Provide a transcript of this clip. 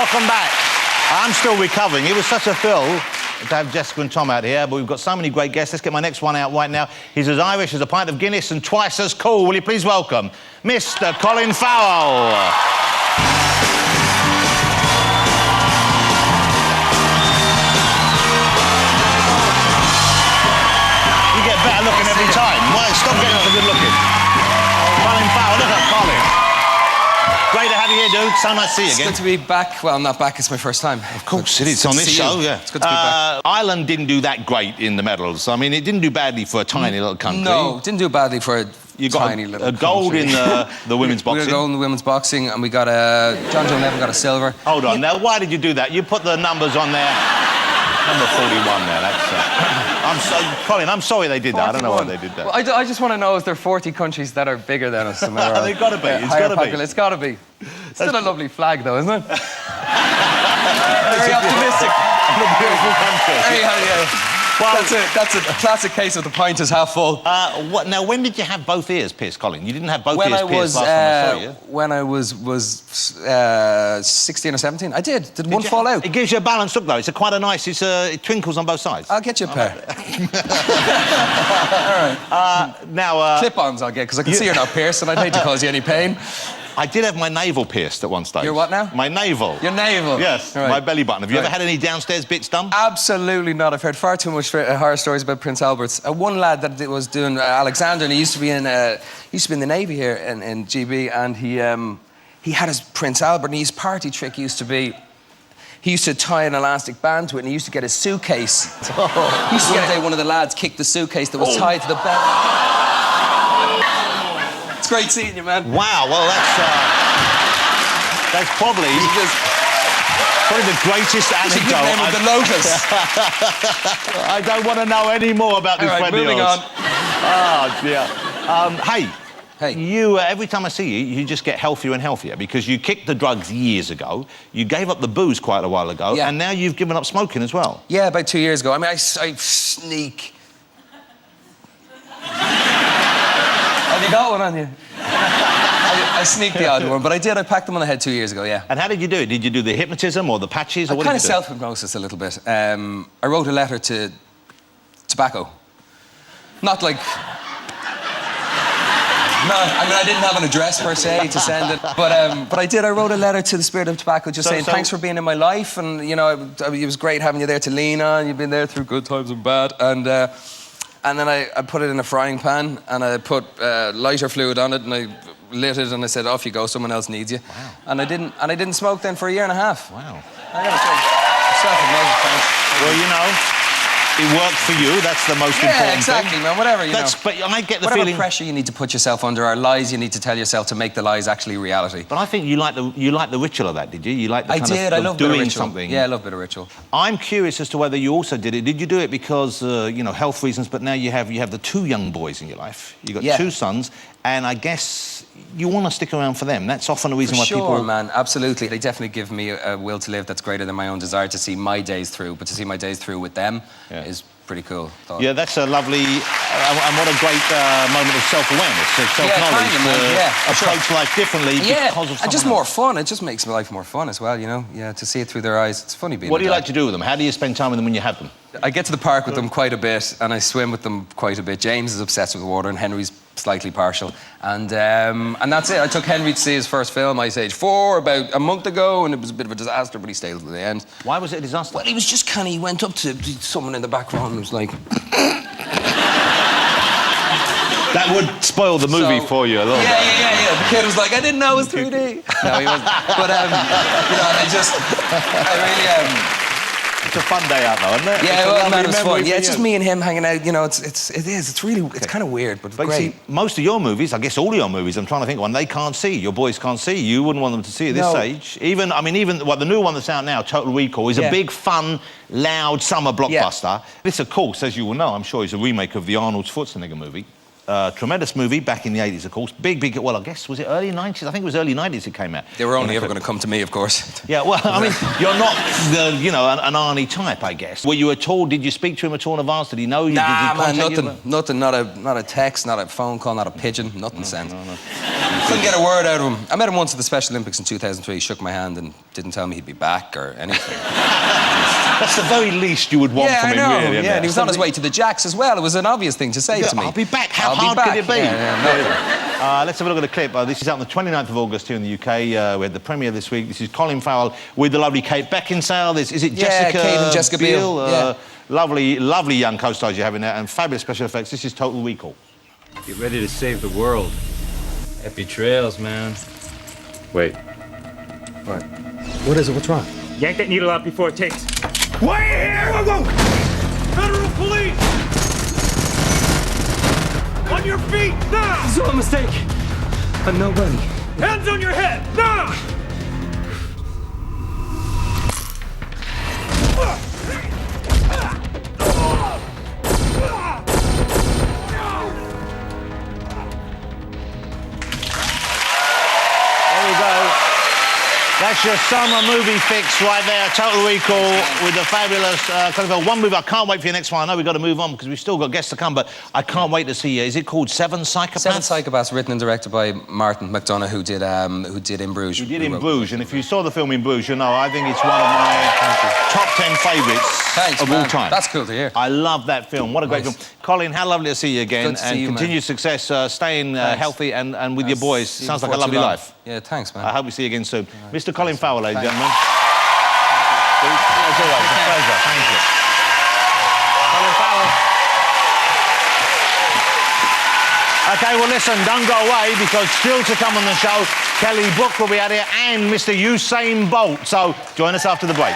Welcome back. I'm still recovering. It was such a thrill to have Jessica and Tom out here, but we've got so many great guests. Let's get my next one out right now. He's as Irish as a pint of Guinness and twice as cool. Will you please welcome Mr. Colin Farrell. You get better looking every time. Why? Stop getting so good looking. Colin Farrell, look at Colin. Great to have you here, dude. So nice to see you again. It's good to be back. Well, I'm not back. It's my first time. Of course it is. It's on this show, yeah. It's good to be back. Ireland didn't do that great in the medals. I mean, it didn't do badly for a tiny little country. No, it didn't do badly for a tiny little country. Gold in the women's boxing. We got a gold in the women's boxing, and we got a... John Joe Neville got a silver. Hold on. Now, why did you do that? You put the numbers on there. Number 41 there, that's... Colin, I'm sorry they did 41. That. I don't know why they did that. Well, I just want to know, is there 40 countries that are bigger than us? They've got to be. It's got to be. It's got to be. Still a lovely flag, though, isn't it? Very optimistic. A beautiful country. Yeah. Well, that's a classic case of the pint is half full. Now, when did you have both ears pierced, Colin? You didn't have both ears pierced last time I saw you. When I was 16 or 17, I did. Did one fall out? It gives you a balanced look, though. It's quite a nice... it twinkles on both sides. I'll get you a pair. All right. Now... Clip-ons I'll get, because I can see you're not pierced, and I'd hate to cause you any pain. I did have my navel pierced at one stage. Your what now? My navel. Your navel? Yes, right. my belly button. Have you ever had any downstairs bits done? Absolutely not. I've heard far too much horror stories about Prince Albert's. One lad that was doing Alexander, and he used to be in the Navy here in GB, and he had his Prince Albert, and his party trick used to be... He used to tie an elastic band to it, and he used to get his suitcase. Oh. He used to get one of the lads kicked the suitcase that was tied to the bed. It's great seeing you, man. Wow, well, that's probably the greatest anecdote. The name of the Lotus. I don't want to know any more about this friend of yours. Moving on. Oh, dear. Hey, you, every time I see you, you just get healthier and healthier because you kicked the drugs years ago, you gave up the booze quite a while ago, and now you've given up smoking as well. Yeah, about 2 years ago. I mean, I sneak... Have you got one on you? I sneaked the odd one, but I packed them on the head 2 years ago, yeah. And how did you do it? Did you do the hypnotism or the patches, or what kind did you do? of self-hypnosis a little bit. I wrote a letter to tobacco. Not like... No, I mean, I didn't have an address per se to send it, but I did. I wrote a letter to the spirit of tobacco just saying thanks for being in my life, and, you know, it was great having you there to lean on. You've been there through good times and bad, and then I put it in a frying pan, and I put lighter fluid on it, and I lit it, and I said, off you go, someone else needs you. Wow. And I didn't smoke then for a year and a half. Wow. I gotta say, self-hypnosis. Well, you know, it worked for you. That's the most important thing. Yeah, exactly, man. Whatever, you know. But I get the whatever feeling... pressure you need to put yourself under, or lies you need to tell yourself to make the lies actually reality. But I think you like the ritual of that, did you? You like the I love doing something. Yeah, I love a bit of ritual. I'm curious as to whether you also did it. Did you do it because you know, health reasons? But now you have the two young boys in your life. You got two sons, and I guess you want to stick around for them. That's often the reason why people... Sure, man, absolutely. They definitely give me a will to live that's greater than my own desire to see my days through. But to see my days through with them is pretty cool. Yeah, that's a lovely... and what a great moment of self-awareness, of self-knowledge, approach life differently because of and just more fun. It just makes my life more fun as well, you know? Yeah, to see it through their eyes. It's funny being What do you like to do with them? How do you spend time with them when you have them? I get to the park with them quite a bit, and I swim with them quite a bit. James is obsessed with water, and Henry's slightly partial. And that's it. I took Henry to see his first film, Ice Age 4, about a month ago, and it was a bit of a disaster, but he stayed till the end. Why was it a disaster? Well, he was just he went up to someone in the background and was like... That would spoil the movie for you a little bit. Yeah. The kid was like, I didn't know it was 3D. No, he wasn't. But, you know, I really... It's a fun day out, though, isn't it? Yeah, it was fun. Yeah, it's just me and him hanging out. You know, it's really, it's kind of weird, but great. See, most of your movies, I guess all of your movies, I'm trying to think of one, they can't see. Your boys can't see. You wouldn't want them to see at this age. Even the new one that's out now, Total Recall, is a big, fun, loud summer blockbuster. This, of course, as you will know, I'm sure, is a remake of the Arnold Schwarzenegger movie. Tremendous movie back in the 80s, of course. Big, well, I guess, was it early 90s? I think it was early 90s it came out. They were only ever going to come to me, of course. Yeah, well, I mean, you're not, an Arnie type, I guess. Were you at all, did you speak to him at all in advance? Did he know you? Nah, did he man, nothing. Not a text, not a phone call, not a pigeon, nothing sent. No. Couldn't get a word out of him. I met him once at the Special Olympics in 2003. He shook my hand and didn't tell me he'd be back or anything. That's the very least you would want from him, really. Yeah, and he was on his way to the Jacks as well. It was an obvious thing to say to me. I'll be back. How hard could it be? Yeah, let's have a look at a clip. This is out on the 29th of August here in the UK. We had the premiere this week. This is Colin Farrell with the lovely Kate Beckinsale. Is it Jessica? Kate and Jessica Biel. Lovely young co-stars you have in there, and fabulous special effects. This is Total Recall. Get ready to save the world. Happy trails, man. Wait. What? What is it? What's wrong? Yank that needle out before it takes. Wait here! Whoa! Federal police! On your feet, now! It's all a mistake. I'm nobody. Hands on your head, now! There we go. That's your summer movie fix right there. Total Recall with the fabulous kind of one movie. I can't wait for your next one. I know we've got to move on because we've still got guests to come, but I can't wait to see you. Is it called Seven Psychopaths? Seven Psychopaths, written and directed by Martin McDonagh, who did In Bruges. He did In Bruges, and if you saw the film In Bruges, you know I think it's one of my top 10 favourites of all time. That's cool to hear. I love that film. What a great film. Colin, how lovely to see you again. Good to see you, continued success, staying healthy and with your boys. Sounds like a lovely life. Yeah, thanks, man. I hope we see you again soon. Mr. Colin Farrell, ladies and gentlemen. As always, a pleasure. Thank you. Colin Farrell. OK, well, listen, don't go away, because still to come on the show, Kelly Brook will be out here and Mr. Usain Bolt. So join us after the break.